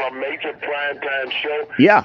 a major primetime show. Yeah.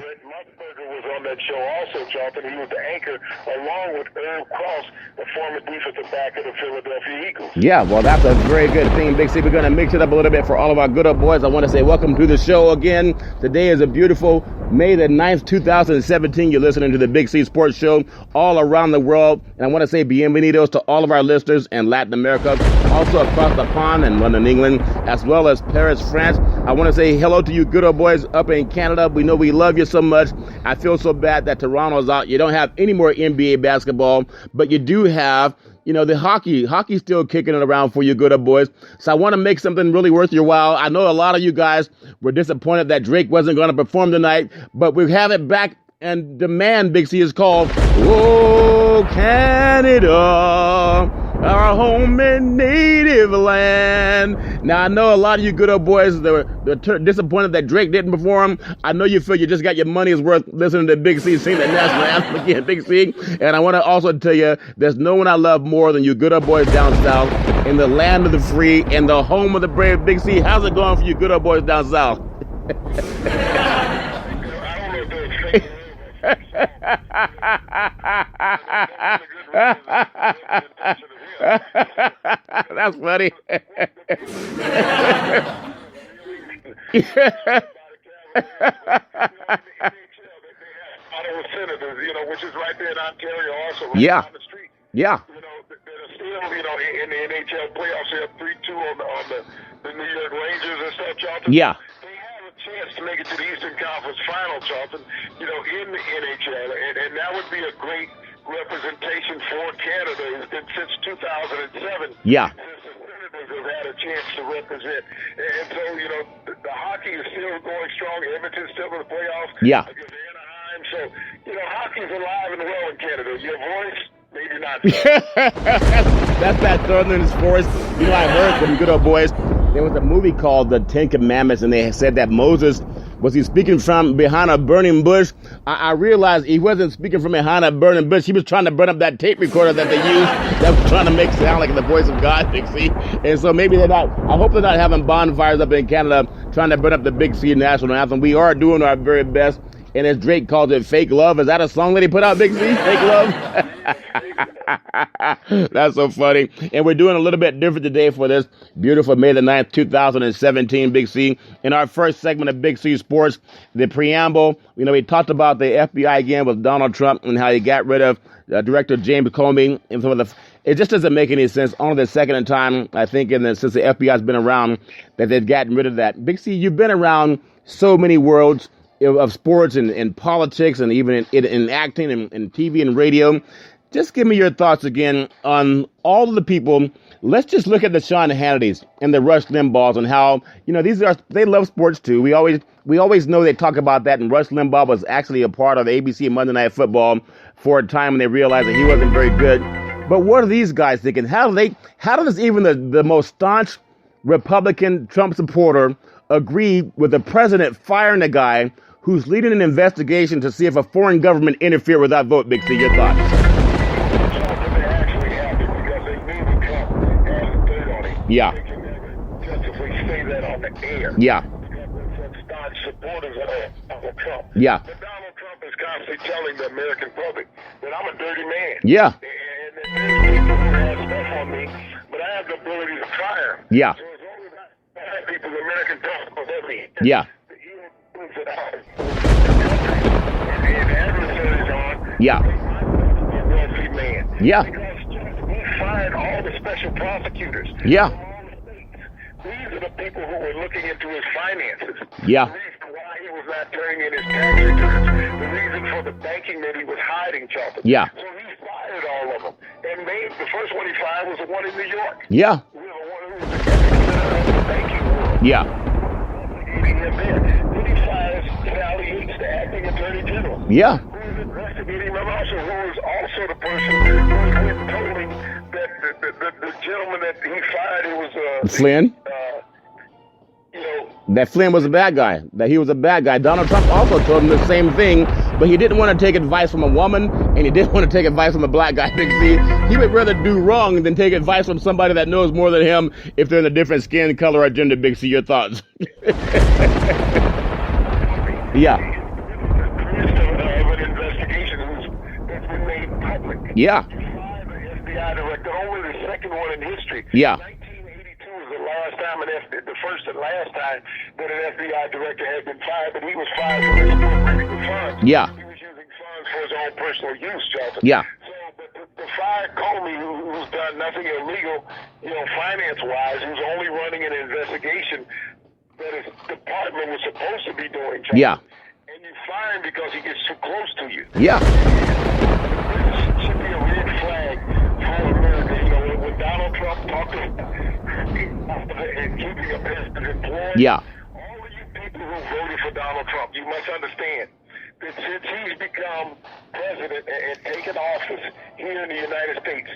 Was on that show also, Charlton. He was the anchor along with Herb Cross, the former defensive back of the Philadelphia Eagles. Yeah, well, that's a very good thing, Big C. We're going to mix it up a little bit for all of our good old boys. I want to say welcome to the show again. Today is a beautiful May the 9th, 2017. You're listening to the Big C Sports Show all around the world. And I want to say bienvenidos to all of our listeners in Latin America, also across the pond in London, England, as well as Paris, France. I want to say hello to you good old boys up in Canada. We know we love you so much. I feel so bad that Toronto's out. You don't have any more NBA basketball, but you do have, the hockey. Hockey's still kicking it around for you good old boys. So I want to make something really worth your while. I know a lot of you guys were disappointed that Drake wasn't going to perform tonight, but we have it back and demand, Big C, is called Oh Canada, our home and native land. Now, I know a lot of you good old boys that were disappointed that Drake didn't perform. I know you feel you just got your money's worth listening to Big C sing the national anthem again, Big C. And I want to also tell you, there's no one I love more than you good old boys down south, in the land of the free, in the home of the brave. Big C, how's it going for you good old boys down south? That's funny. Which is right there in Ontario also, right yeah. down the street. Yeah. They're still, in the NHL playoffs, they have 3-2 on the New York Rangers and stuff, Charlton. Yeah. They have a chance to make it to the Eastern Conference Final, Charlton, in the NHL, and that would be a great representation for Canada since 2007. Yeah. Since the Senators have had a chance to represent. And so, the hockey is still going strong. Edmonton's still in the playoffs. Yeah. Against Anaheim. So, hockey's alive and well in Canada. Your voice, maybe not. That's that Southern force. I heard from good old boys. There was a movie called The Ten Commandments, and they said that Moses, was he speaking from behind a burning bush? I realized he wasn't speaking from behind a burning bush. He was trying to burn up that tape recorder that they used that was trying to make sound like the voice of God, Big C. And so maybe they're not, I hope they're not having bonfires up in Canada trying to burn up the Big C national anthem. We are doing our very best. And as Drake calls it, Fake Love. Is that a song that he put out, Big C? Fake Love? That's so funny. And we're doing a little bit different today for this beautiful May the 9th, 2017, Big C. In our first segment of Big C Sports, the preamble, we talked about the FBI again with Donald Trump and how he got rid of Director James Comey. And some of it just doesn't make any sense. Only the second time, I think, since the FBI's been around, that they've gotten rid of that. Big C, you've been around so many worlds of sports and politics and even in acting and TV and radio. Just give me your thoughts again on all of the people. Let's just look at the Sean Hannitys and the Rush Limbaughs and how, they love sports too. We always know they talk about that, and Rush Limbaugh was actually a part of ABC Monday Night Football for a time when they realized that he wasn't very good. But what are these guys thinking? How does even the most staunch Republican Trump supporter agree with the president firing a guy who's leading an investigation to see if a foreign government interfered with that vote? Big C, your thoughts? Yeah. Yeah. Supporters of Donald Trump. Yeah. But Donald Trump is constantly telling the American public that I'm a dirty man. Yeah. And there's people who have stuff on me, but I have the ability to fire. Yeah. So as long as I have people, the American public will me. Yeah. Yeah. Yeah. Because we fired all the special prosecutors. Yeah. These are the people who were looking into his finances. Yeah. The reason why he was not turning in his tax returns. The reason for the banking that he was hiding, Charlton. Yeah. So he fired all of them. And the first one he fired was the one in New York. Yeah. The one who was the banking world. Yeah. Then he fires Sally Yates, the acting attorney general. Yeah. Who was investigating him also, who was also the person who was told him that the gentleman that he fired, it was Flynn. That Flynn was a bad guy. That he was a bad guy. Donald Trump also told him the same thing, but he didn't want to take advice from a woman, and he didn't want to take advice from a black guy. Big C. He would rather do wrong than take advice from somebody that knows more than him if they're in a different skin color or gender. Big C, your thoughts? Yeah. Of an investigation that's been made public. Yeah. You fired the FBI director, only the second one in history. Yeah. 1982 was the last time, the first and last time that an FBI director had been fired, but he was fired for misappropriating the funds. Yeah. He was using funds for his own personal use, Charlton. Yeah. So, but the fired Comey, who's done nothing illegal, finance-wise, who's only running an investigation that his department was supposed to be doing, Charlton. Yeah. And you fire him because he gets too close to you. Yeah. This should be a red flag for America. When Donald Trump talked and keeping a president employed, Yeah. all of you people who voted for Donald Trump, you must understand that since he's become president and taken office here in the United States,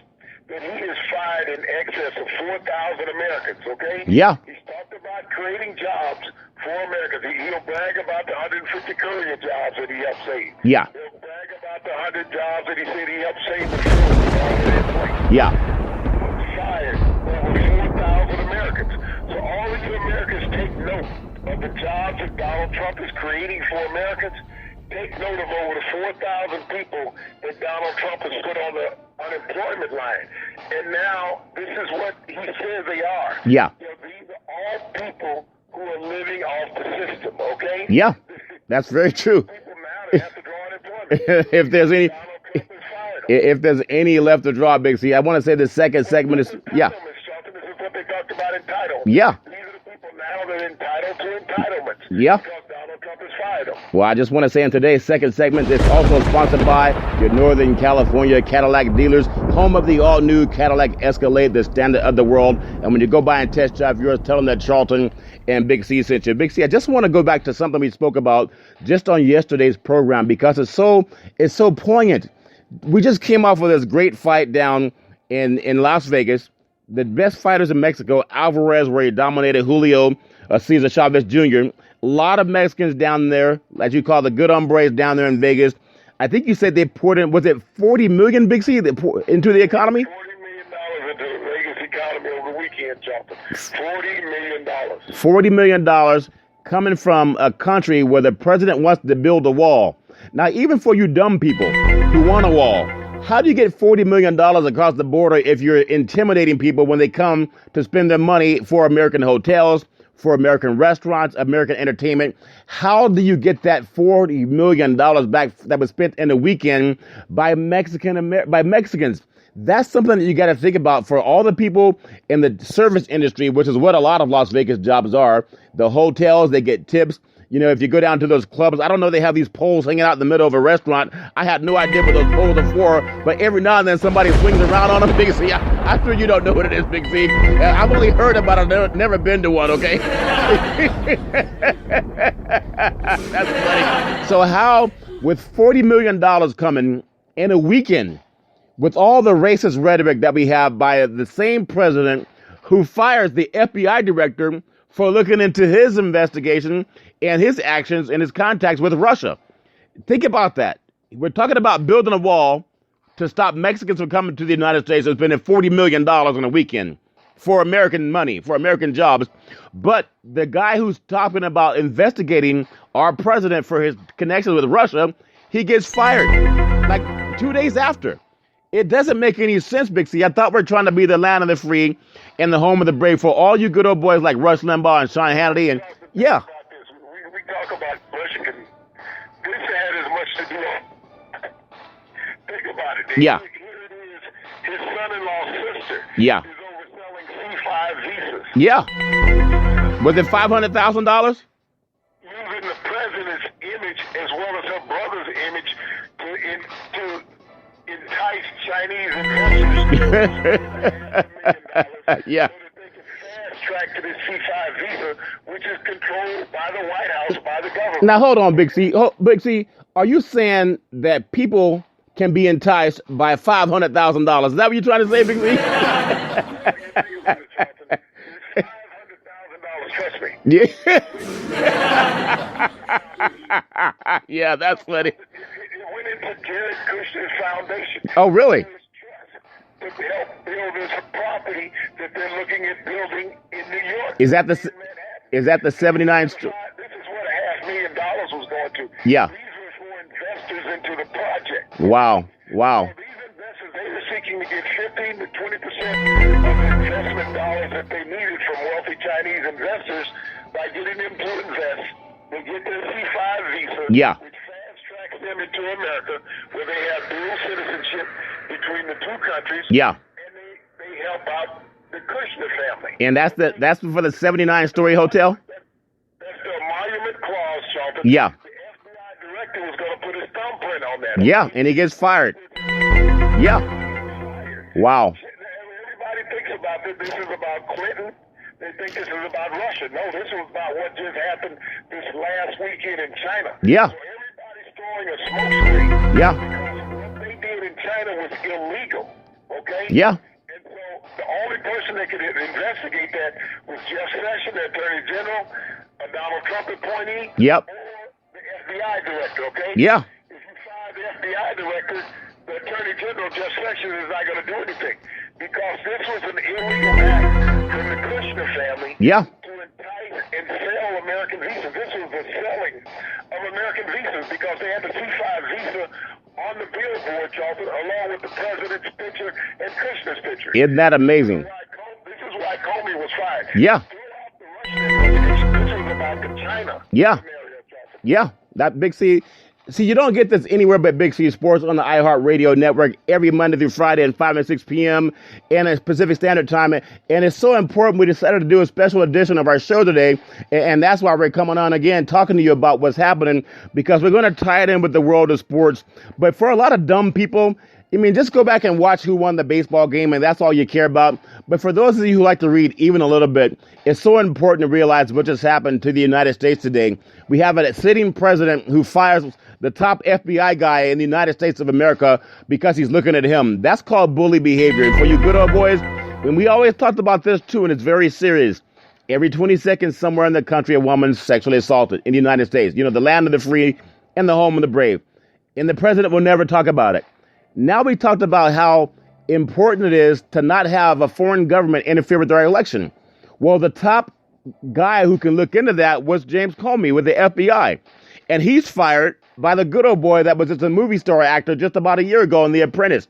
that he has fired in excess of 4,000 Americans, okay? Yeah. He's talked about creating jobs for Americans. He'll brag about the 150 courier jobs that he helped save. Yeah. He'll brag about the 100 jobs that he said he helped save before. Yeah. Fired over 4,000 Americans. So all of you Americans take note of the jobs that Donald Trump is creating for Americans. Take note of over the 4,000 people that Donald Trump has put on the unemployment line. And now this is what he says they are. Yeah. These are all people who are living off the system, okay? Yeah. That's very true. People now they have to draw unemployment. If there's any Donald Trump has fired them. if there's any left to draw, Big C, I want to say the second segment is yeah. This is what they talked about entitlement. Yeah. These are the people now that are entitled to entitlements. Yeah. Because Donald Trump has fired them. Well, I just want to say in today's second segment, it's also sponsored by your Northern California Cadillac dealers, home of the all-new Cadillac Escalade, the standard of the world. And when you go by and test drive yours, tell them that Charlton and Big C sent you. Big C, I just want to go back to something we spoke about just on yesterday's program because it's so poignant. We just came off of this great fight down in Las Vegas. The best fighters in Mexico, Alvarez, where he dominated Julio Cesar Chavez Jr., a lot of Mexicans down there, as you call the good hombres down there in Vegas. I think you said they poured in, was it 40 million, Big C, into the economy? $40 million into the Vegas economy over the weekend, Jonathan. $40 million. $40 million coming from a country where the president wants to build a wall. Now, even for you dumb people who want a wall, how do you get $40 million across the border if you're intimidating people when they come to spend their money for American hotels, for American restaurants, American entertainment? How do you get that $40 million back that was spent in a weekend by Mexicans? That's something that you got to think about for all the people in the service industry, which is what a lot of Las Vegas jobs are. The hotels, they get tips. You know, if you go down to those clubs, I don't know, they have these poles hanging out in the middle of a restaurant. I had no idea what those poles are for, but every now and then somebody swings around on them. Big C, I'm sure you don't know what it is, Big C. I've only heard about it, never been to one, okay? That's funny. So how, with $40 million coming in a weekend, with all the racist rhetoric that we have by the same president who fires the FBI director for looking into his investigation and his actions and his contacts with Russia. Think about that. We're talking about building a wall to stop Mexicans from coming to the United States and spending $40 million on a weekend for American money, for American jobs. But the guy who's talking about investigating our president for his connections with Russia, he gets fired like 2 days after. It doesn't make any sense, Big C. I thought we were trying to be the land of the free and the home of the brave for all you good old boys like Rush Limbaugh and Sean Hannity. And yeah. We talk about Bush, and this had as much to do with, think about it. Yeah. Here it is, his son-in-law's sister Yeah. is overselling C5 visas. Yeah. Was it $500,000? Using the president's image as well as her brother's image to entice Chinese investors. Yeah. So that they can fast track to this C5 visa, which is controlled by the White House, by the government. Now, hold on, Big C. Big C, are you saying that people can be enticed by $500,000? Is that what you're trying to say, Big C? $500,000, trust me. Yeah. Yeah, that's funny. It went into Jared Kushner's foundation. Oh, really? To help build this property that they're looking at building in New York. Is that the 79th Street? This is what $500,000 was going to. Yeah. These were for investors into the project. Wow. Wow. So these investors, they were seeking to get 15 to 20% of the investment dollars that they needed from wealthy Chinese investors by getting them to invest. They get their C5 visa, Yeah. which fast tracks them into America, where they have dual citizenship between the two countries. Yeah. And they help out the Kushner family. And that's for the 79-story hotel? That's the monument clause, Charlton. Yeah. The FBI director was going to put his thumbprint on that. Yeah, and he gets fired. Yeah. Wow. Everybody thinks about this. This is about Clinton. They think this is about Russia. No, this was about what just happened this last weekend in China. Yeah. So everybody's throwing a smokescreen. Yeah. Because what they did in China was illegal. Okay? Yeah. And so the only person that could investigate that was Jeff Sessions, the Attorney General, a Donald Trump appointee, Yep. or the FBI director, okay? Yeah. If you fire the FBI director, the Attorney General, Jeff Sessions, is not going to do anything. Because this was an illegal act from the Kushner family Yeah. to entice and sell American visas. This was the selling of American visas because they had the C5 visa on the billboard, Charlton, along with the president's picture and Kushner's picture. Isn't that amazing? This is why Comey was fired. Yeah. Throw out the Russian investigation. This was about the China Yeah. scenario, Charlton. Yeah. That Big C. See, you don't get this anywhere but Big C Sports on the iHeartRadio network every Monday through Friday at 5 and 6 p.m. and at Pacific Standard Time. And it's so important we decided to do a special edition of our show today. And that's why we're coming on again, talking to you about what's happening, because we're going to tie it in with the world of sports. But for a lot of dumb people, I mean, just go back and watch who won the baseball game, and that's all you care about. But for those of you who like to read even a little bit, it's so important to realize what just happened to the United States today. We have a sitting president who fires the top FBI guy in the United States of America because he's looking at him. That's called bully behavior. And for you good old boys, and we always talked about this too, and it's very serious. Every 20 seconds somewhere in the country, a woman's sexually assaulted in the United States. You know, the land of the free and the home of the brave. And the president will never talk about it. Now we talked about how important it is to not have a foreign government interfere with our election. Well, the top guy who can look into that was James Comey with the FBI. And he's fired by the good old boy that was just a movie star actor just about a year ago in The Apprentice.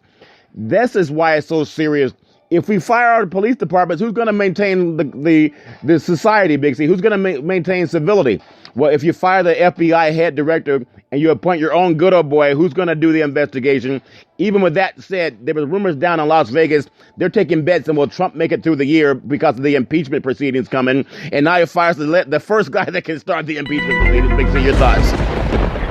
This is why it's so serious. If we fire our police departments, who's going to maintain the society, Big C? Who's going to maintain civility? Well, if you fire the FBI head director and you appoint your own good old boy, who's going to do the investigation? Even with that said, there was rumors down in Las Vegas. They're taking bets and will Trump make it through the year because of the impeachment proceedings coming? And now he fires the first guy that can start the impeachment proceedings. Big C, your thoughts?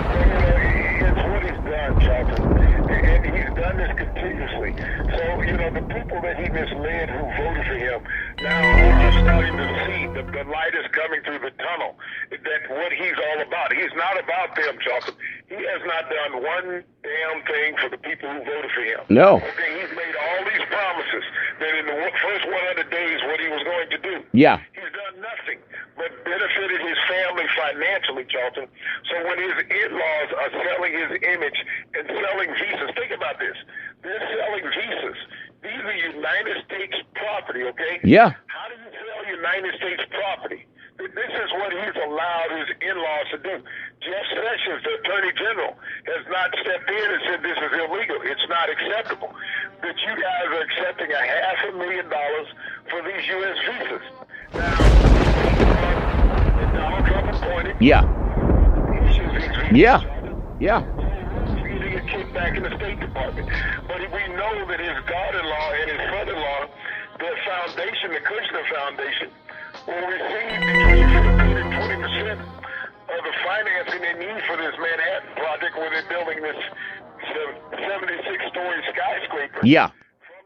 It's what he's done, Charlton. And he's done this continuously. So, the people that he misled who voted for him now are starting to see the light is coming through the tunnel. That what he's all about. He's not about them, Charlton. He has not done one damn thing for the people who voted for him. No. Okay, he's made all these promises that in the first 100 days what he was going to do. Yeah. He's done nothing but benefited his family financially, Charlton. So when his in-laws are selling his image and selling visas, think about this. They're selling visas. These are United States property, okay? Yeah. How do you sell United States property? This is what he's allowed his in-laws to do. Jeff Sessions, the Attorney General, has not stepped in and said this is illegal. It's not acceptable. That you guys are accepting $500,000 for these U.S. visas. Now, Donald Trump appointed. Yeah. Yeah. Yeah. Getting a kickback in the State Department. But we know that his daughter-in-law and his son-in-law, the foundation, the Kushner Foundation, will receive between 15 and 20% of the financing they need for this Manhattan project where they're building this 76-story skyscraper. Yeah. From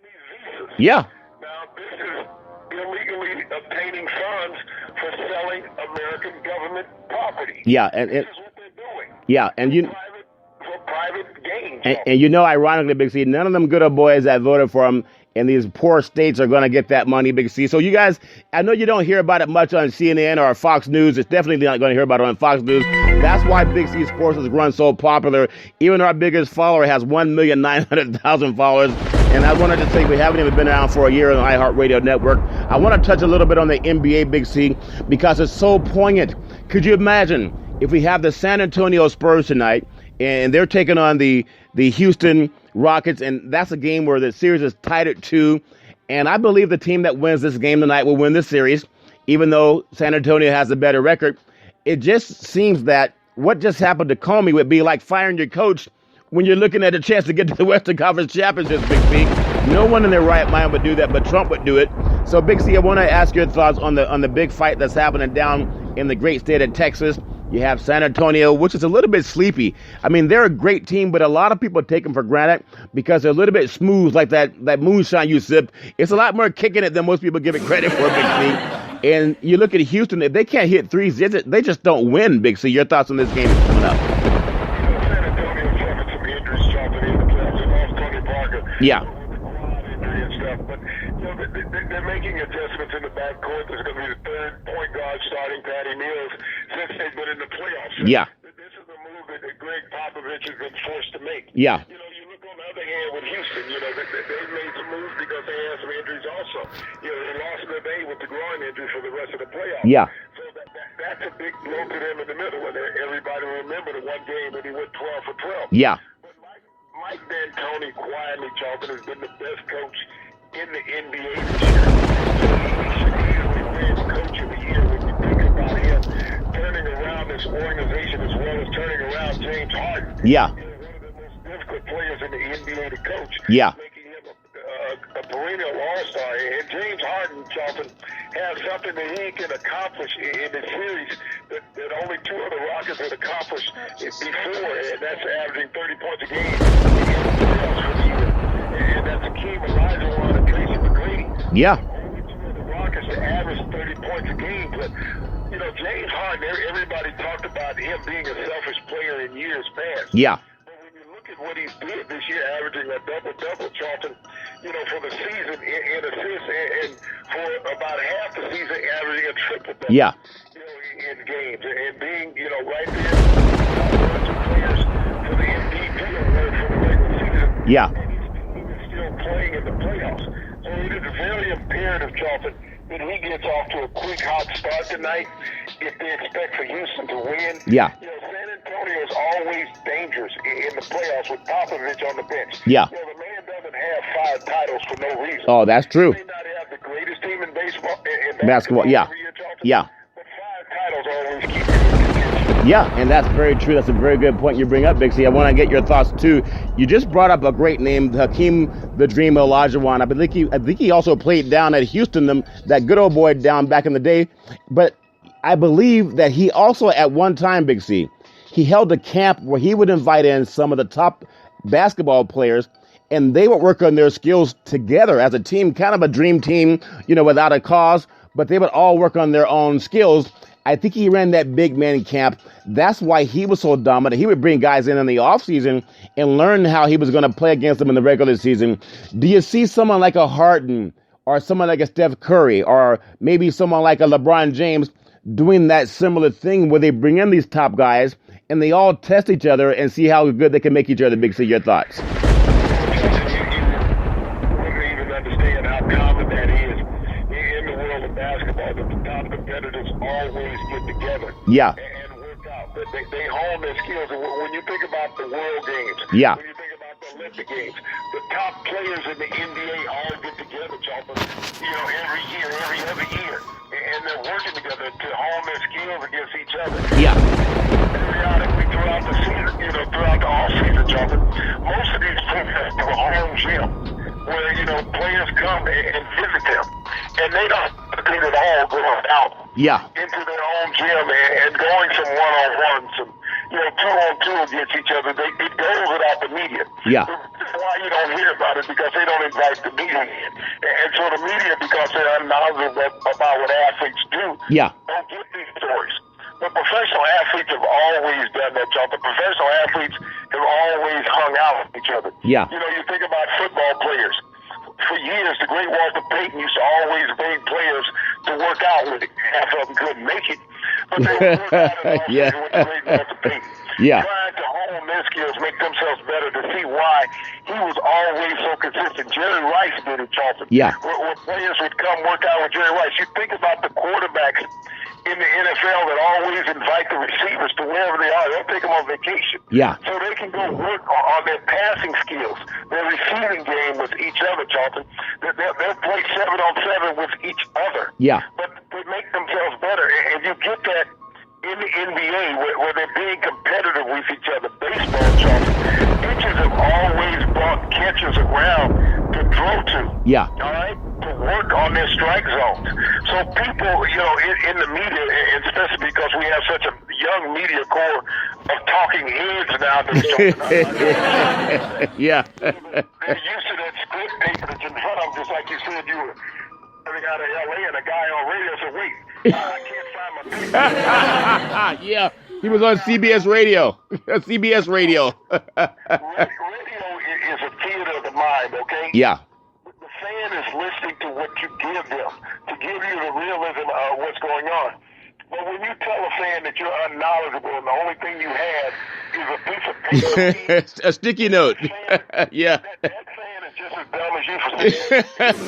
these visas. Yeah. Now, this is illegally obtaining funds for selling American government property. Yeah, and this is what they're doing. Yeah, and For private gains. And ironically, Big C, none of them good old boys that voted for him in these poor states are going to get that money, Big C. So you guys, I know you don't hear about it much on CNN or Fox News. It's definitely not going to hear about it on Fox News. That's why Big C Sports has grown so popular. Even our biggest follower has 1,900,000 followers. And I wanted to say we haven't even been around for a year on the iHeartRadio network. I want to touch a little bit on the NBA, Big C, because it's so poignant. Could you imagine if we have the San Antonio Spurs tonight, and they're taking on the Houston Rockets, and that's a game where the series is tied at 2, and I believe the team that wins this game tonight will win this series, even though San Antonio has a better record. It just seems that what just happened to Comey would be like firing your coach when you're looking at a chance to get to the Western Conference Championship, Big C. No one in their right mind would do that, but Trump would do it. So, Big C, I want to ask your thoughts on the big fight that's happening down in the great state of Texas. You have San Antonio, which is a little bit sleepy. I mean, they're a great team, but a lot of people take them for granted because they're a little bit smooth, like that moonshine you sip. It's a lot more kicking it than most people give it credit for, Big C. And you look at Houston, if they can't hit threes, they just don't win, Big C. Your thoughts on this game coming up? San Antonio suffered some injuries, chopping in the playoffs. They lost Tony Parker. Yeah. Injury and stuff, but they're making adjustments in the backcourt. There's going to be the third point guard starting, Patty Mills, since they've been in the playoffs. Yeah. This is a move that Greg Popovich has been forced to make. Yeah. You look on the other hand with Houston, they've made some moves because they had some injuries also. They lost Levay with the groin injury for the rest of the playoffs. Yeah. So that's a big blow to them in the middle. And everybody remember the one game that he went 12 for 12. Yeah. But Mike D'Antoni quietly talking has been the best coach in the NBA this year. So he should easily win Coach of the Year when you think about him turning around this organization as well as turning around James Harden. Yeah. One of the most difficult players in the NBA to coach. Yeah. Making him a perennial all-star. And James Harden, Charlton, has something that he can accomplish in the series that only 2 other Rockets had accomplished before, and that's averaging 30 points a game in the playoffs for the year. And that's Akeem Olajuwon and Tracy McGrady. Yeah. Only 2 of the Rockets that average 30 points a game. But, James Harden, everybody talked about him being a selfish player in years past. Yeah. But when you look at what he's did this year, averaging a double-double, Charlton, for the season in assists, and for about half the season, averaging a triple-double. Yeah. In games, and being, right there, one or 2 players for the MVP award for the regular season. Yeah. And his team is still playing in the playoffs. So it is very imperative, Charlton, that he gets off to a quick, hot start tonight if they expect for Houston to win. Yeah. San Antonio is always dangerous in the playoffs with Popovich on the bench. Yeah. The man doesn't have 5 titles for no reason. Oh, that's true. He may not have the greatest team in baseball. In Basketball, yeah. every year, Charlton, Yeah. but 5 titles always keep you in contention. Yeah, and that's very true. That's a very good point you bring up, Big C. I want to get your thoughts, too. You just brought up a great name, Hakeem the Dream Olajuwon. I think he also played down at Houston, that good old boy down back in the day. But I believe that he also, at one time, Big C, he held a camp where he would invite in some of the top basketball players, and they would work on their skills together as a team, kind of a dream team, without a cause, but they would all work on their own skills. I think he ran that big man camp. That's why he was so dominant. He would bring guys in the offseason and learn how he was going to play against them in the regular season. Do you see someone like a Harden or someone like a Steph Curry or maybe someone like a LeBron James doing that similar thing where they bring in these top guys and they all test each other and see how good they can make each other? Big C, your thoughts? You wouldn't even understand how common that is in the world of basketball, that the top competitors always get together Yeah. and work out. They hone their skills. And when you think about the World Games, Yeah. when you think about the Olympic Games, the top players in the NBA all get together, Charlton, every year, every other year. And they're working together to hone their skills against each other. Yeah. Periodically throughout the season, throughout the off-season, Charlton, most of these players have a home gym where, players come and visit them. And they don't compete at all going out Yeah. into their own gym and going some one-on-one, some, 2-on-2 against each other. It goes without the media. Yeah. That's why you don't hear about it, because they don't invite the media in. And so the media, because they're unknowledgeable about what athletes do, Yeah. don't get these stories. But professional athletes have always done that, John. The professional athletes have always hung out with each other. Yeah. You think about football players. For years, the great Walter Payton used to always bring players to work out with it. Half of them couldn't make it, but they would work out in the Yeah. with the great Walter Payton. Yeah. Trying to hone their skills, make themselves better, to see why he was always so consistent. Jerry Rice did it, Charlton. Yeah. Where players would come work out with Jerry Rice. You think about the quarterbacks in the NFL that always invite the receivers to wherever they are. They'll take them on vacation. Yeah. So they can go work on their passing skills, their receiving game with each other, Charlton. They'll play 7-on-7 with each other. Yeah. But they make themselves better. And you get that in the NBA where they're being competitive with each other. Baseball, Charlton, pitchers have always brought catchers around to throw to. Yeah. All right? To work on their strike zones. So people, in the media, and especially because we have such a young media core of talking heads nowadays. Yeah. They're used to that script paper that's in front of them, just like you said you were coming out of L.A. and a guy on radio said, wait, I can't find my picture. Yeah. He was on CBS Radio. CBS Radio. Radio is a theater of the mind, okay? Yeah. The fan is listening to what you give them, to give you the realism of what's going on. But when you tell a fan that you're unknowledgeable and the only thing you have is a piece of paper, a sticky note. Yeah. That fan is just as dumb as you for saying.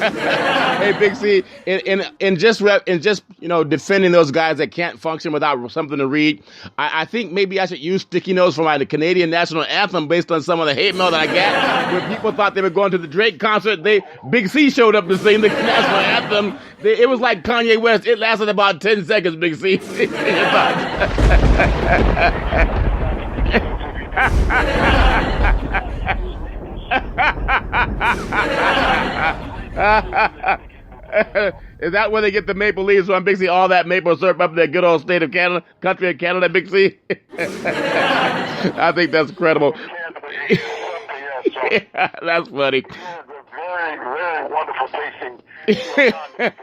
Hey, Big C, in just defending those guys that can't function without something to read, I think maybe I should use sticky notes for the Canadian national anthem based on some of the hate mail that I got, where people thought they were going to the Drake concert. Big C showed up to sing the national anthem. It was like Kanye West. It lasted about 10 seconds, Big C. Is that where they get the maple leaves from, Big C? All that maple syrup up in that good old state of Canada, country of Canada, Big C? I think that's incredible. Yeah, that's funny. Very, very wonderful tasting. And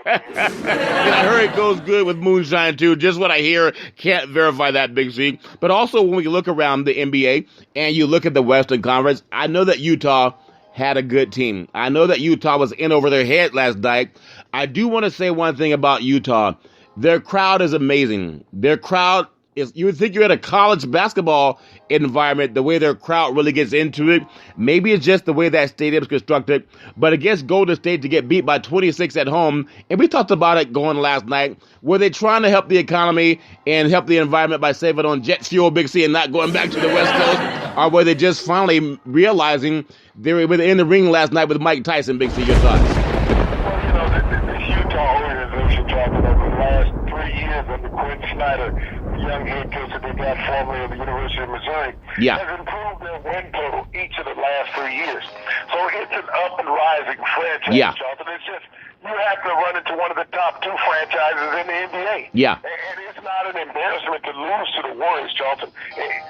I heard it goes good with moonshine too. Just what I hear, can't verify that, Big C. But also when we look around the NBA and you look at the Western Conference, I know that Utah had a good team. I know that Utah was in over their head last night. I do want to say one thing about Utah. Their crowd is amazing. Their crowd is, you would think you're at a college basketball environment, the way their crowd really gets into it. Maybe it's just the way that stadium's constructed. But against Golden State to get beat by 26 at home, and we talked about it going last night, were they trying to help the economy and help the environment by saving on jet fuel, Big C, and not going back to the West Coast? Or were they just finally realizing they were in the ring last night with Mike Tyson, Big C? Your thoughts? Well, the Utah organization, talking over the last 3 years under Quinn Snyder, the young head coach that they got formerly of the University of Missouri, has improved their win total each of the last 3 years. So it's an up and rising franchise, Charlton. It's just, you have to run into one of the top two franchises in the NBA. Yeah. And it's not an embarrassment to lose to the Warriors, Charlton.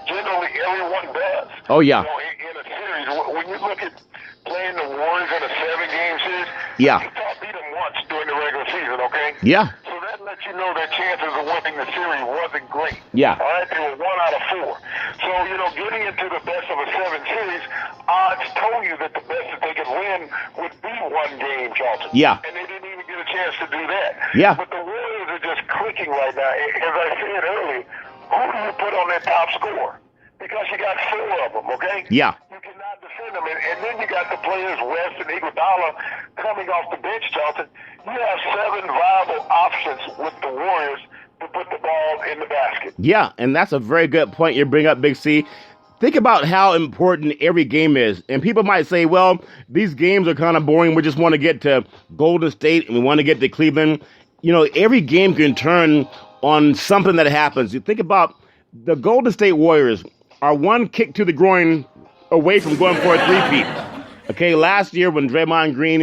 Generally, everyone does. Oh, yeah. In a series, when you look at playing the Warriors in a 7-game series, Utah beat them once during the regular season, okay? Yeah. So that lets you know their chances of winning the series wasn't great. Yeah. All right, they were 1 out of 4. So, getting into the best of a 7 series, odds told you that the best that they could win would be 1 game, Charlton. Yeah. And they didn't even get a chance to do that. Yeah. But the Warriors are just clicking right now. As I said earlier, who do you put on that top score? Because you got 4 of them, okay? Yeah. You cannot defend them. And then you got the players, West and Iguodala, coming off the bench, Charlton. You have 7 viable options with the Warriors to put the ball in the basket. Yeah, and that's a very good point you bring up, Big C. Think about how important every game is. And people might say, well, these games are kind of boring. We just want to get to Golden State and we want to get to Cleveland. Every game can turn on something that happens. You think about the Golden State Warriors are 1 kick to the groin away from going for a three-peat. Okay, last year when Draymond Green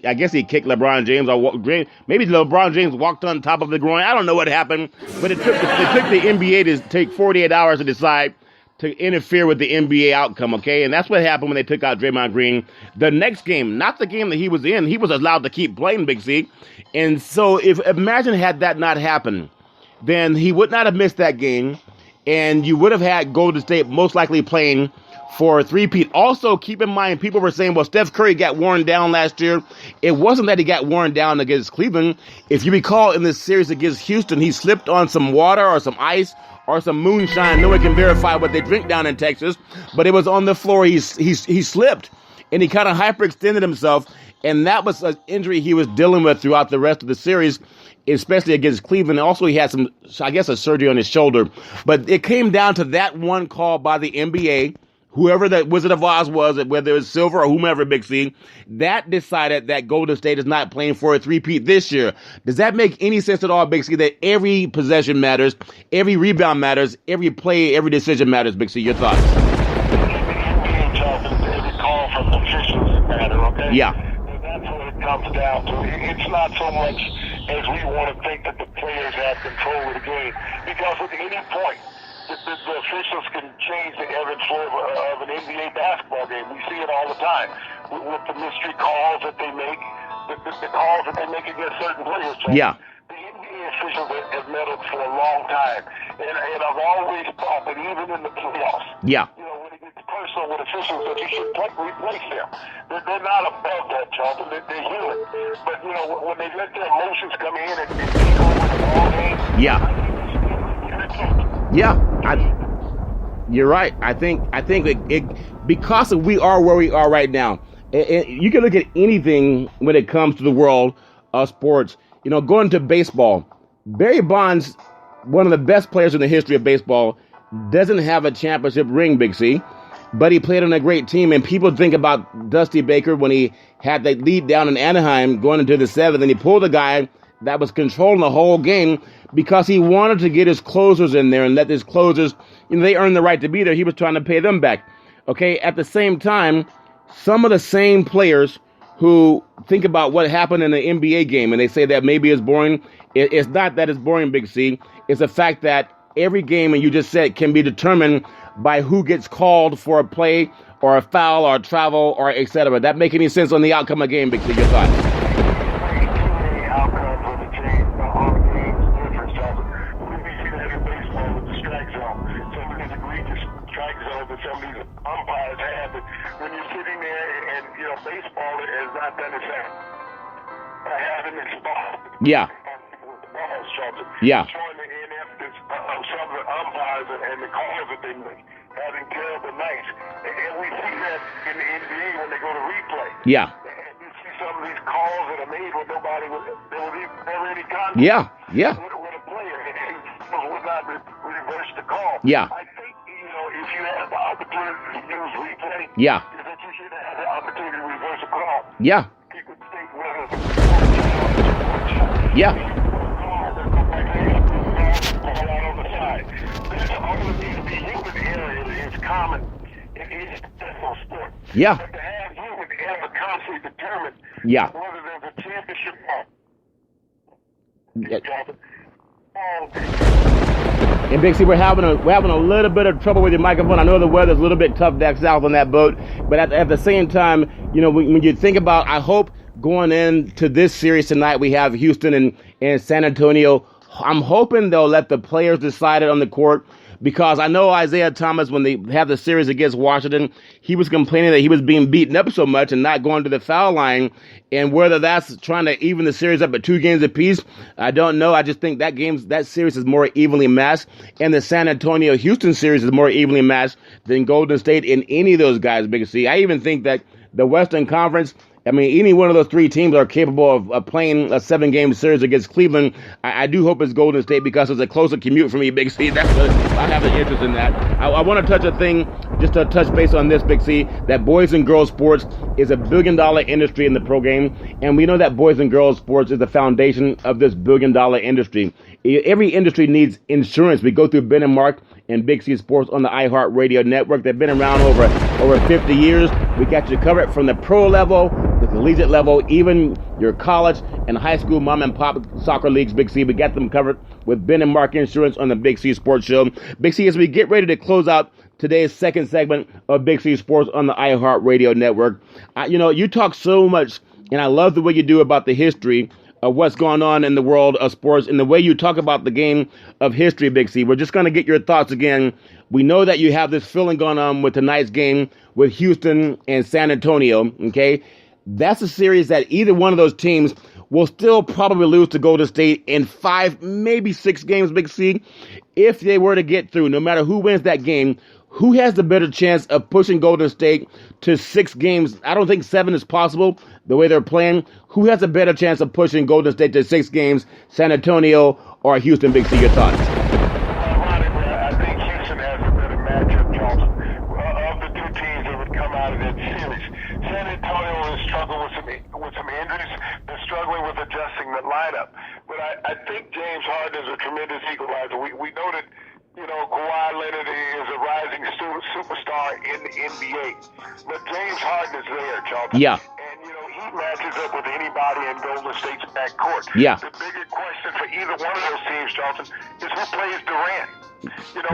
I guess he kicked LeBron James, or maybe LeBron James walked on top of the groin. I don't know what happened, but it took the NBA to take 48 hours to decide to interfere with the NBA outcome, okay? And that's what happened when they took out Draymond Green. The next game, not the game that he was in, he was allowed to keep playing, Big C. And so imagine had that not happened, then he would not have missed that game, and you would have had Golden State most likely playing for a three-peat. Also, keep in mind, people were saying, well, Steph Curry got worn down last year. It wasn't that he got worn down against Cleveland. If you recall, in this series against Houston, he slipped on some water or some ice or some moonshine. No one can verify what they drink down in Texas, but it was on the floor. He slipped, and he kind of hyperextended himself, and that was an injury he was dealing with throughout the rest of the series. especially against Cleveland. Also, he had some, I guess, a surgery on his shoulder. But it came down to that one call by the NBA, whoever that Wizard of Oz was, whether it was Silver or whomever, Big C, that decided that Golden State is not playing for a three-peat this year. Does that make any sense at all, Big C, that every possession matters, every rebound matters, every play, every decision matters, Big C? Your thoughts? Every call from the officials matter, okay? Yeah. And that's what it comes down to. It's not so much as we want to think that the players have control of the game, because at any point, the officials can change the ebb and flow of an NBA basketball game. We see it all the time with the mystery calls that they make, the calls that they make against certain players. Yeah. The NBA officials have meddled for a long time, and I've always thought that even in the playoffs, yeah, when it gets personal with officials, that you should replace them. They're not above that, Charlton. They're human. But when they let their emotions come in and take over the ball game, yeah. Yeah, you're right. I think it because we are where we are right now. You can look at anything when it comes to the world of sports. Going to baseball, Barry Bonds, one of the best players in the history of baseball, doesn't have a championship ring, Big C, but he played on a great team. And people think about Dusty Baker when he had that lead down in Anaheim going into the seventh, and he pulled a guy that was controlling the whole game because he wanted to get his closers in there and let his closers, they earned the right to be there. He was trying to pay them back. Okay, at the same time, some of the same players who think about what happened in the NBA game and they say that maybe it's boring, it's not that it's boring, Big C. It's the fact that every game, and you just said, can be determined by who gets called for a play or a foul or a travel or et cetera. That make any sense on the outcome of the game, Big C? Your thoughts? Some of these umpires have, but when you're sitting there and baseball has not done its thing. I haven't exposed. Yeah. Yeah. Showing the ineptness of some of the umpires and the calls that they make, having terrible nights, and we see that in the NBA when they go to replay. Yeah. And you see some of these calls that are made when there was never any contact. Yeah. Yeah. With a player, and would not reverse the call. Yeah. I think if you have the opportunity to use replay, yeah, that you should have the opportunity to reverse a call. Yeah. You could state whether yeah. Call out on the side. There's always to be human error is common in professional sport. Yeah. But to have human error constantly determine whether there's a championship or and Big C, we're having a little bit of trouble with your microphone. I know the weather's a little bit tough back south on that boat, but at the same time, when you think about, I hope going into this series tonight, we have Houston and San Antonio. I'm hoping they'll let the players decide it on the court, because I know Isaiah Thomas, when they have the series against Washington, he was complaining that he was being beaten up so much and not going to the foul line. And whether that's trying to even the series up at 2 games apiece, I don't know. I just think that series is more evenly matched, and the San Antonio-Houston series is more evenly matched than Golden State in any of those guys, Big C. I even think that the Western Conference, any one of those 3 teams are capable of playing a 7-game series against Cleveland. I do hope it's Golden State, because it's a closer commute for me, Big C. I have an interest in that. I want to touch a thing, just to touch base on this, Big C, that boys and girls sports is a billion-dollar industry in the pro game, and we know that boys and girls sports is the foundation of this billion-dollar industry. Every industry needs insurance. We go through Ben and Mark and Big C Sports on the iHeartRadio network. They've been around over 50 years. We got you covered from the pro level, the collegiate level, even your college and high school mom and pop soccer leagues, Big C. We got them covered with Ben and Mark Insurance on the Big C Sports Show. Big C, as we get ready to close out today's second segment of Big C Sports on the iHeartRadio network, you talk so much, and I love the way you do about the history of what's going on in the world of sports and the way you talk about the game of history, Big C. We're just going to get your thoughts again. We know that you have this feeling going on with tonight's game with Houston and San Antonio, okay? That's a series that either one of those teams will still probably lose to Golden State in 5, maybe 6 games, Big C. If they were to get through, no matter who wins that game, who has the better chance of pushing Golden State to 6 games? I don't think 7 is possible the way they're playing. Who has a better chance of pushing Golden State to 6 games, San Antonio or Houston? Big C, your thoughts? Ironically, I think Houston has a better matchup, Charlton. Of the two teams that would come out of that series, San Antonio is struggling with some injuries. They're struggling with adjusting the lineup. But I think James Harden is a tremendous equalizer. We know that, Kawhi Leonard is a rising superstar in the NBA. But James Harden is there, Charlton. Yeah. And, he matches up with anybody in Golden State's backcourt. Yeah. The bigger question for either one of those teams, Charlton, is who plays Durant.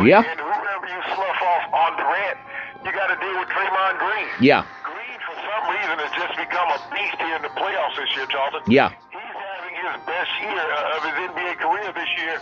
Yeah. And whoever you slough off on Durant, you got to deal with Draymond Green. Yeah. Green, for some reason, has just become a beast here in the playoffs this year, Charlton. Yeah. He's having his best year of his NBA career this year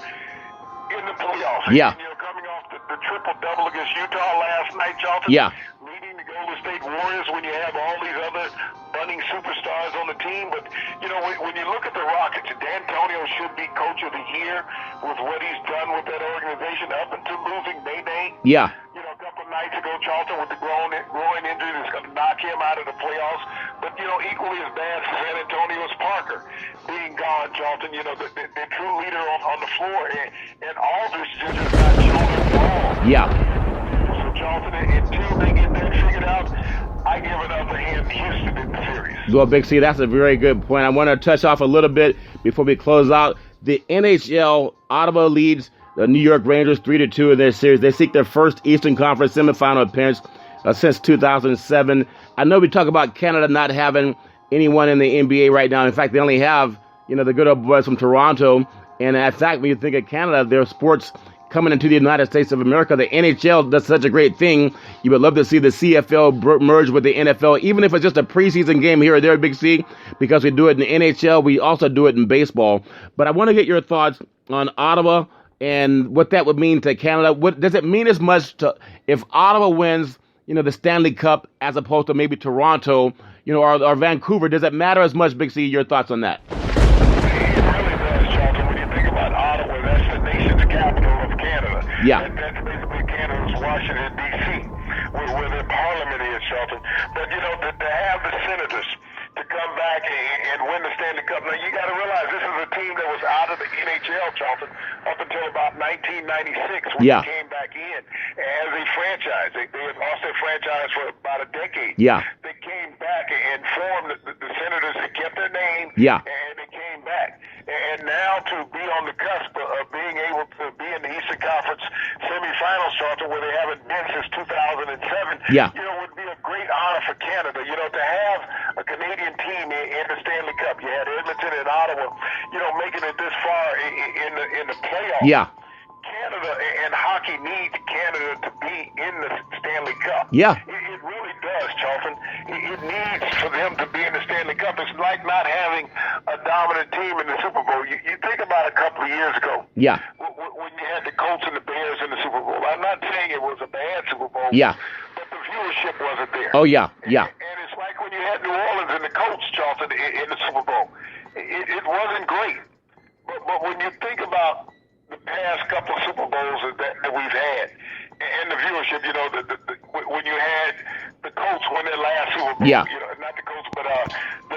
in the playoffs. Yeah. And, coming off the triple-double against Utah last night, Charlton. Yeah. Leading the Golden State Warriors when you have all these other budding superstars on the team. But, when you look at the Rockets, D'Antonio should be coach of the year with what he's done with that organization up until losing Day. Yeah. A couple of nights ago, Charlton, with the groin injury that's going to knock him out of the playoffs. But, equally as bad for San Antonio is Parker being gone, Charlton, the true leader on the floor. And Aldridge just has not shown it at all. Yeah. So, Charlton, until they get that figured out, I give it up to him, Houston, in the series. Well, Big C, that's a very good point. I want to touch off a little bit before we close out. The NHL, Ottawa leads the New York Rangers 3-2 in their series. They seek their first Eastern Conference semifinal appearance since 2007. I know we talk about Canada not having anyone in the NBA right now. In fact, they only have, the good old boys from Toronto. And in fact, when you think of Canada, their sports coming into the United States of America, the NHL does such a great thing. You would love to see the CFL merge with the NFL, even if it's just a preseason game here or there, Big C, because we do it in the NHL. We also do it in baseball. But I want to get your thoughts on Ottawa and what that would mean to Canada. What does it mean as much to if Ottawa wins, the Stanley Cup as opposed to maybe Toronto, or Vancouver? Does it matter as much, Big C? Your thoughts on that? It really does, Charlton. When you think about Ottawa, that's the nation's capital of Canada. Yeah. That's basically Canada's Washington, D.C., where their parliament is, Charlton. But, to have the Senators to come back and win the Stanley Cup. Now, you got to realize this is a team that was out of the NHL, Charlton, up until about 1996 when Yeah. they came back in as a franchise. They had lost their franchise for about a decade. Yeah. They came back and formed the Senators. They kept their name. Yeah. And they came back. And now to be on the cusp of being able to be in the Eastern Conference semifinals, Charlton, where they haven't been since 2007, Yeah. would be a great honor for Canada, to have a Canadian team in the Stanley Cup. You had Edmonton and Ottawa, making it this far in the playoffs. Yeah. Canada and hockey needs Canada to be in the Stanley Cup. Yeah. It really does, Charlton. It needs for them to be in the Stanley Cup. It's like not having a dominant team in the Super Bowl. You think about a couple of years ago. Yeah. When you had the Colts and the Bears in the Super Bowl. I'm not saying it was a bad Super Bowl. Yeah. But the viewership wasn't there. Oh, yeah. Yeah. And it's like when you had New Orleans and the Colts, Charlton, in the Super Bowl. It wasn't great. But when you think about the past couple of Super Bowls that we've had, and the viewership, when you had the Colts win their last Super Bowl, Yeah. not the Colts, but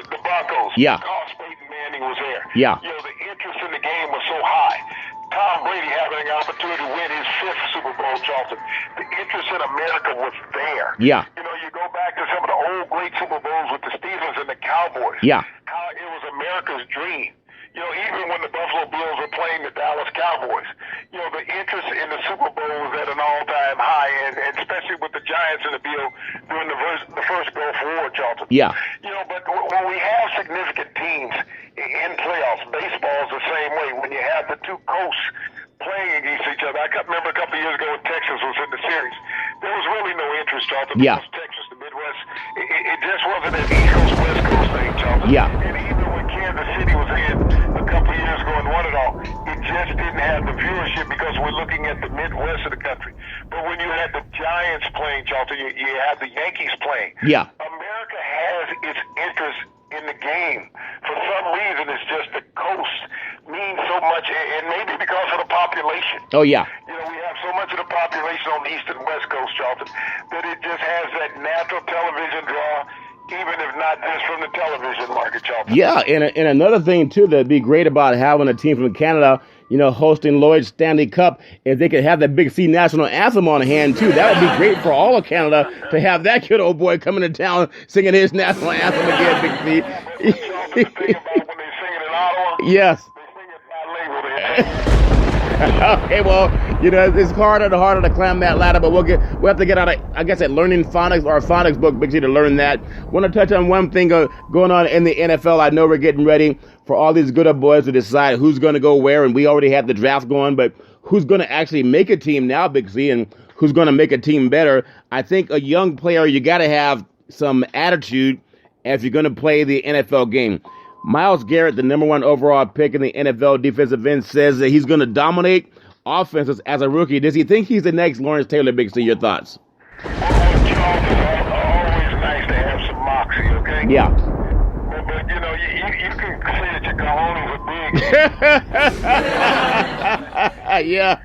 the Broncos. Yeah. Carl Peyton Manning was there. Yeah. The interest in the game was so high. Tom Brady having an opportunity to win his 5th Super Bowl, Charlton. The interest in America was there. Yeah. You go back to some of the old great Super Bowls with the Steelers and the Cowboys. Yeah. How it was America's dream. Even when the Buffalo Bills were playing the Dallas Cowboys, the interest in the Super Bowl was at an all-time high, and especially with the Giants and the Bills during the first Gulf War, Charlton. Yeah. But when we have significant teams in playoffs, baseball's the same way. When you have the two coasts playing against each other. I remember a couple of years ago when Texas was in the series. There was really no interest, Charlton. Yeah. Because Texas, the Midwest, it just wasn't an East Coast, West Coast thing, Charlton. Yeah. And even when Kansas City was in a couple of years ago and won it all, it just didn't have the viewership because we're looking at the Midwest of the country. But when you had the Giants playing, Charlton, you had the Yankees playing. Yeah. America has its interest in the game. For some reason, it's just the coast means so much, and maybe because of the population. Oh, yeah. We have so much of the population on the East and West Coast, Charlton. Charlton, that it just has that natural television draw, even if not just from the television market, Charlton. Yeah, and another thing, too, that'd be great about having a team from Canada, hosting Lloyd's Stanley Cup, if they could have that Big C national anthem on hand, too. That would be great for all of Canada to have that good old boy coming to town singing his national anthem again, Big C. The thing about when they sing it in Ottawa, Yes. they sing it by label. Okay, well, it's harder and harder to climb that ladder, but we'll have to get out of, I guess, at learning phonics or phonics book, Big C, to learn that. Want to touch on one thing going on in the NFL. I know we're getting ready for all these good old boys to decide who's going to go where, and we already have the draft going, but who's going to actually make a team now, Big C, and who's going to make a team better. I think a young player, you got to have some attitude if you're going to play the NFL game. Myles Garrett, the number 1 overall pick in the NFL defensive end, says that he's going to dominate offenses as a rookie. Does he think he's the next Lawrence Taylor, Big C? Your thoughts? Well, Charles, it's always nice to have some moxie, okay? Yeah. But you can say that your cojones are big. Yeah.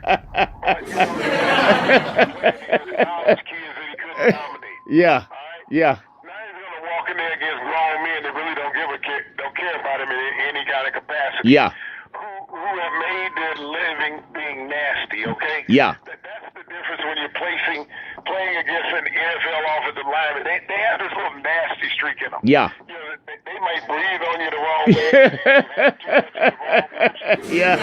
College kids that he couldn't dominate. Yeah. All right? Yeah. Now he's going to walk in there against grown men that really don't care about him in any kind of capacity. Yeah. Who have made their living being nasty, okay? Yeah. That's the difference when you're playing against an NFL offensive lineman. They have this little nasty streak in them. Yeah. They might breathe on you the wrong way. Yeah.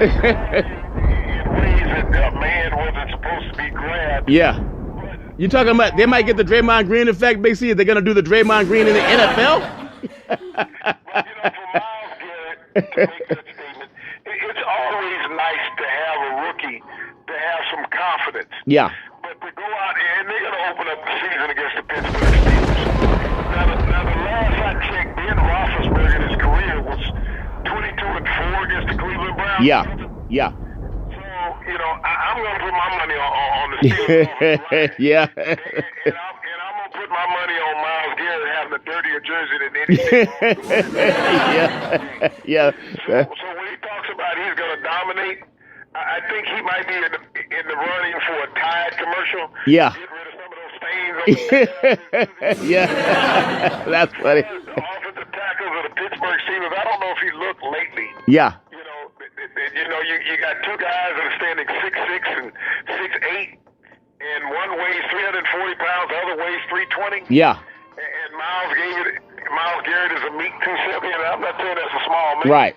In ways that a man wasn't supposed to be grabbed. Yeah. You talking about they might get the Draymond Green effect, Big C? They're going to do the Draymond Green in the NFL? But, for Myles Garrett to make that statement, it's always nice to have a rookie to have some confidence. Yeah. But to go out and they're going to open up the season against the Pittsburgh Steelers. Now the last I checked, Ben Roethlisberger in his career was 22-4 against the Cleveland Browns. Yeah. Yeah. I'm going to put my money on the Steelers. Yeah. And I'm going to put my money on Myles Garrett having a dirtier jersey than anything. Yeah. So when he talks about he's going to dominate, I think he might be in the running for a Tide commercial. Yeah. Get rid of some of those stains on the Yeah. That's funny. The offensive tackles of the Pittsburgh Steelers, I don't know if he looked lately. Yeah. You got two guys that are standing 6'6" and 6'8", and one weighs 340 pounds, the other weighs 320. Yeah. And Myles Garrett is a meek 270, and I'm not saying that's a small man. Right.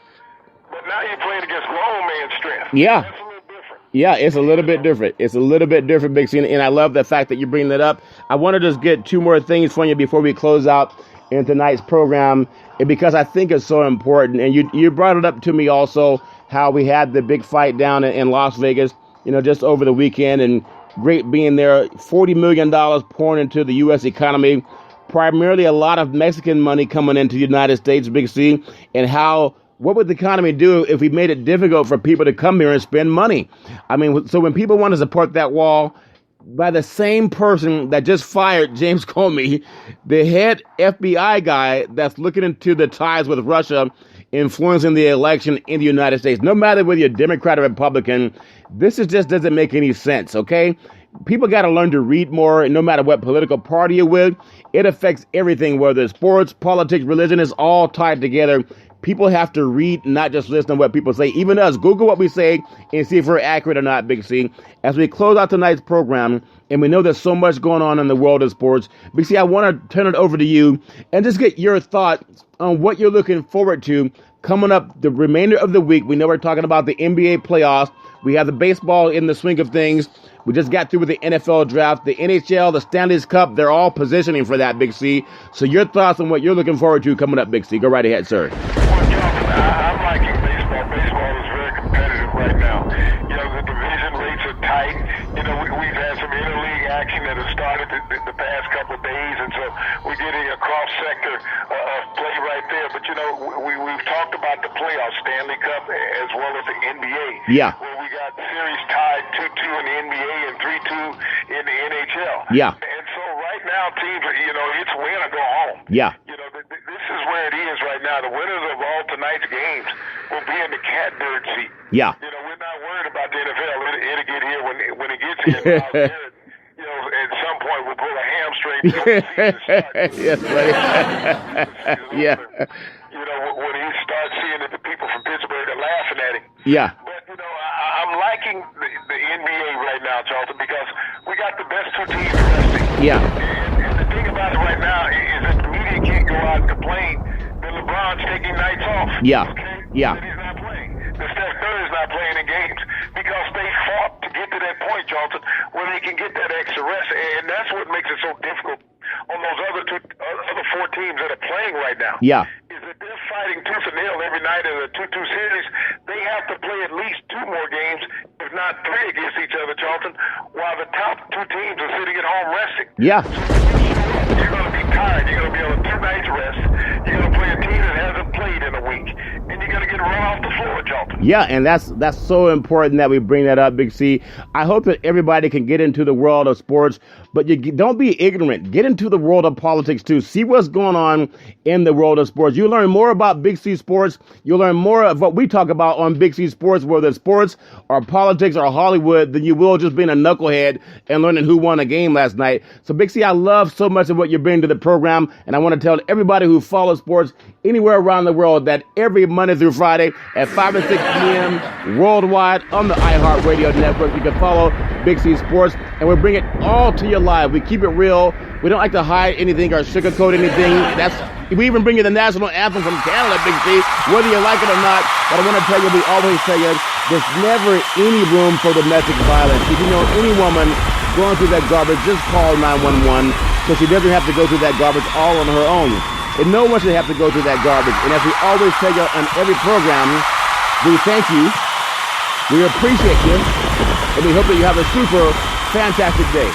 But now you're playing against grown man strength. Yeah. That's a little different. Yeah, it's a little bit different. It's a little bit different, Big C, and I love the fact that you bring that up. I want to just get two more things from you before we close out in tonight's program, because I think it's so important. And you brought it up to me also, how we had the big fight down in Las Vegas, just over the weekend, and great being there. $40 million pouring into the U.S. economy, primarily a lot of Mexican money coming into the United States, Big C, and what would the economy do if we made it difficult for people to come here and spend money? I mean, so when people want to support that wall, by the same person that just fired James Comey, the head FBI guy that's looking into the ties with Russia, influencing the election in the United States. No matter whether you're Democrat or Republican, this just doesn't make any sense, okay? People got to learn to read more, and no matter what political party you're with, it affects everything, whether it's sports, politics, religion, is all tied together. People have to read, not just listen to what people say. Even us, Google what we say and see if we're accurate or not, Big C. As we close out tonight's program, and we know there's so much going on in the world of sports, Big C, I want to turn it over to you and just get your thoughts on what you're looking forward to coming up the remainder of the week. We know we're talking about the NBA playoffs. We have the baseball in the swing of things. We just got through with the NFL draft, the NHL, the Stanley Cup. They're all positioning for that, Big C. So your thoughts on what you're looking forward to coming up, Big C. Go right ahead, sir. Well, Jonathan, I'm liking baseball. Baseball is very competitive right now. The division rates are tight. We've had some interleague action that has started the past couple of days, and so we're getting a cross-sector of play right there. But, we've talked about the playoffs, Stanley Cup, as well as the NBA. Yeah. Where we got series tied 2-2 in the NBA and 3-2 in the NHL. Yeah. And so right now, teams, it's win or go home. Yeah. This is where it is right now. The winners of all tonight's games will be in the catbird seat. Yeah. We're not worried about the NFL. It'll get here when he gets here. Miles Garrett, at some point will pull a hamstring before the season starts. Yes, buddy. Yeah. When he starts seeing that the people from Pittsburgh are laughing at him. Yeah. But, I'm liking the NBA right now, Charlton, because we got the best two teams resting. Yeah. And the thing about it right now is that the media can't go out and complain that LeBron's taking nights off. Yeah. Okay? Yeah. That he's not playing. That Steph Curry's not playing in games because they fought to get to that point, Charlton, where they can get that extra rest. And that's what makes it so difficult on those other four teams that are playing right now. Yeah. Is that they're fighting tooth and nail every night in a 2-2 series. They have to play at least 2 more games, if not 3 against each other, Charlton, while the top 2 teams are sitting at home resting. Yeah. So when you show up, you're going to be tired. You're going to be on a 2 nights rest. You're going to play a team that hasn't played in a week. And you're going to get run off the floor, Charlton. Yeah, and that's so important that we bring that up, Big C. I hope that everybody can get into the world of sports, but don't be ignorant. Get into the world of politics, too. See what's going on in the world of sports. You learn more about Big C Sports. You'll learn more of what we talk about on Big C Sports, whether it's sports or politics or Hollywood, than you will just being a knucklehead and learning who won a game last night. So, Big C, I love so much of what you're bringing to the program, and I want to tell everybody who follows sports anywhere around the world that every Monday through Friday at 5 and 6 p.m. worldwide on the iHeartRadio network, you can follow Big C Sports, and we bring it all to you live. We keep it real. We don't like to hide anything or sugarcoat anything. We even bring you the national anthem from Canada, Big C, whether you like it or not. But I want to tell you, we always tell you, there's never any room for domestic violence. If you know any woman going through that garbage, just call 911 so she doesn't have to go through that garbage all on her own. And no one should have to go through that garbage. And as we always tell you on every program, we thank you, we appreciate you, and we hope that you have a super fantastic day.